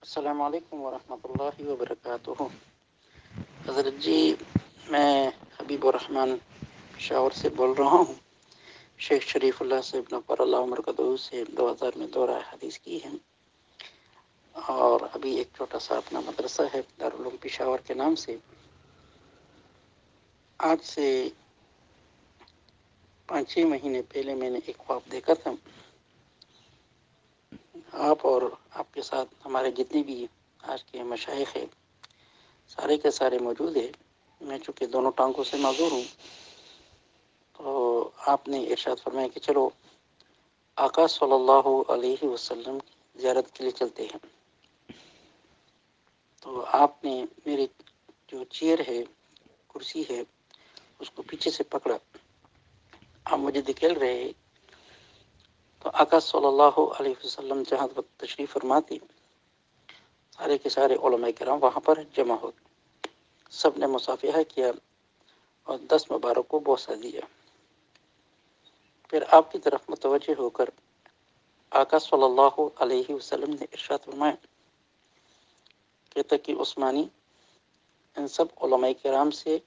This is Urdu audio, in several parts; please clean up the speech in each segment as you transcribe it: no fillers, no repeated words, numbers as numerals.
السلام علیکم ورحمۃ اللہ وبرکاتہ۔ حضرت جی، میں حبیب الرحمن پشاور سے بول رہا ہوں۔ شیخ شریف اللہ سے نور اللہ عمر قدوس سے 2000 میں دورہ حدیث کی ہے، اور ابھی ایک چھوٹا سا اپنا مدرسہ ہے دارالعلوم پشاور کے نام سے۔ آج سے 5-6 مہینے پہلے میں نے ایک خواب دیکھا تھا۔ آپ اور آپ کے ساتھ ہمارے جتنے بھی آج کے مشائخ ہیں سارے کے سارے موجود ہیں۔ میں چونکہ دونوں ٹانگوں سے معذور ہوں، تو آپ نے ارشاد فرمایا کہ چلو آقا صلی اللہ علیہ وسلم کی زیارت کے لیے چلتے ہیں۔ تو آپ نے میری جو چیئر ہے، کرسی ہے، اس کو پیچھے سے پکڑا۔ آپ مجھے دکھیل رہے ہیں، تو آقا صلی اللہ علیہ وسلم جہاں وقت تشریف فرماتے، سارے کے سارے علماء کرام وہاں پر جمع ہو، سب نے مصافحہ کیا اور 10 مبارک کو بوسہ دیا۔ پھر آپ کی طرف متوجہ ہو کر آقا صلی اللہ علیہ وسلم نے ارشاد فرمایا کہ تقی عثمانی ان سب علماء کرام سے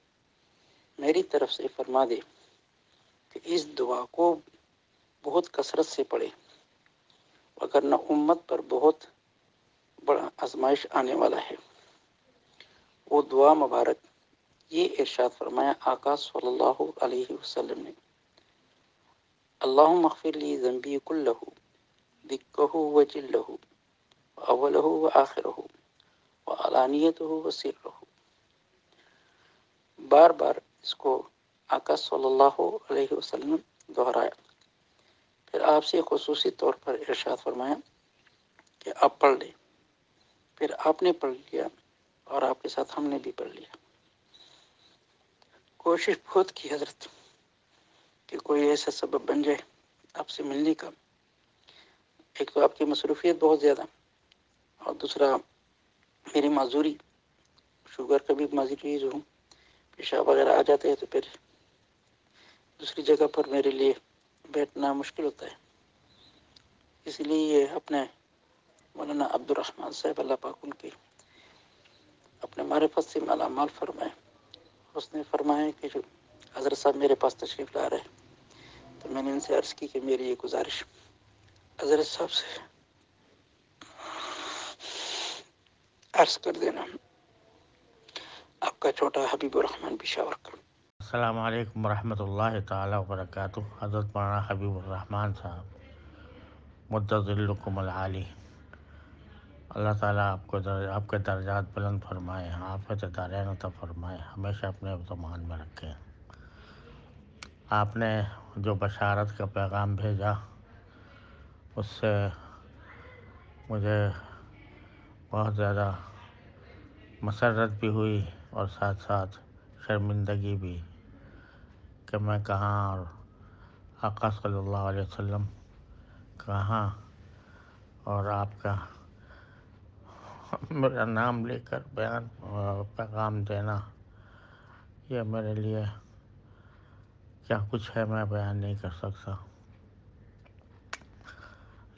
میری طرف سے فرما دے کہ اس دعا کو بہت کثرت سے پڑھے، وگرنہ امت پر بہت بڑا آزمائش آنے والا ہے۔ وہ دعا مبارک یہ ارشاد فرمایا آقا صلی اللہ علیہ وسلم نے: اللہم اغفر لی ذنبی کلہ دکہ و جلہ اولہ و آخرہ وعلانیتہ و سرہ۔ بار بار اس کو آقا صلی اللہ علیہ وسلم دہرایا۔ پھر آپ سے خصوصی طور پر ارشاد فرمایا کہ آپ پڑھ لیں۔ پھر آپ نے پڑھ لیا اور آپ کے ساتھ ہم نے بھی پڑھ لیا۔ کوشش بہت کی حضرت کہ کوئی ایسا سبب بن جائے آپ سے ملنے کا۔ ایک تو آپ کی مصروفیت بہت زیادہ، اور دوسرا میری معذوری، شوگر کا بھی مریض ہوں، پیشاب وغیرہ آ جاتے ہیں تو پھر دوسری جگہ پر میرے لیے بیٹھنا مشکل ہوتا ہے۔ اس لیے یہ اپنے مولانا عبد الرحمن صاحب اللہ پاک ان کے اپنے معرفت سے مالا مال فرمائے۔ اس نے فرمایا کہ جو حضرت صاحب میرے پاس تشریف لا رہے، تو میں نے ان سے عرض کی کہ میری یہ گزارش حضرت صاحب سے عرض کر دینا، آپ کا چھوٹا حبیب الرحمن پشاور کا۔ السلام علیکم ورحمۃ اللہ تعالیٰ وبرکاتہ۔ حضرت مولانا حبیب الرحمن صاحب مدظلکم العالی، اللہ تعالیٰ آپ کے درجات بلند فرمائے، آفت دارین عطا فرمائے، ہمیشہ اپنے ضمان میں رکھیں۔ آپ نے جو بشارت کا پیغام بھیجا اس سے مجھے بہت زیادہ مسرت بھی ہوئی اور ساتھ ساتھ شرمندگی بھی کہ میں کہاں اور آقا صلی اللہ علیہ وسلم کہاں، اور آپ کا میرا نام لے کر بیان اور پیغام دینا، یہ میرے لیے کیا کچھ ہے میں بیان نہیں کر سکتا۔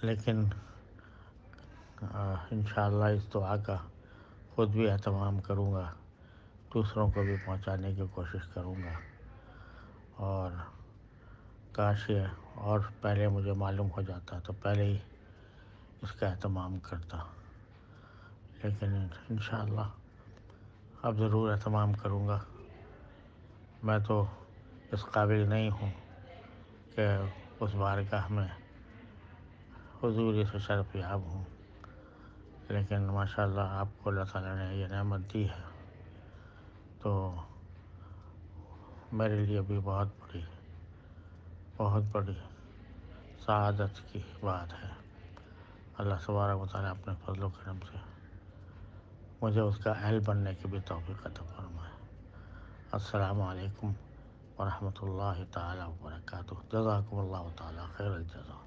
لیکن انشاءاللہ اس دعا کا خود بھی اہتمام کروں گا، دوسروں کو بھی پہنچانے کی کوشش کروں گا، اور کاش یہ اور پہلے مجھے معلوم ہو جاتا تو پہلے ہی اس کا اہتمام کرتا، لیکن انشاءاللہ اب ضرور اہتمام کروں گا۔ میں تو اس قابل نہیں ہوں کہ اس بارگاہ میں حضوری سے شرف یاب ہوں، لیکن ماشاءاللہ آپ کو اللہ تعالیٰ نے یہ نعمت دی ہے، تو میرے لیے بھی بہت بڑی سعادت کی بات ہے۔ اللہ تبارک و تعالیٰ اپنے فضل و کرم سے مجھے اس کا اہل بننے کی بھی توفیق عطا فرمائے۔ السلام علیکم ورحمۃ اللہ تعالیٰ وبرکاتہ۔ جزاکم اللہ تعالیٰ خیر الجزا۔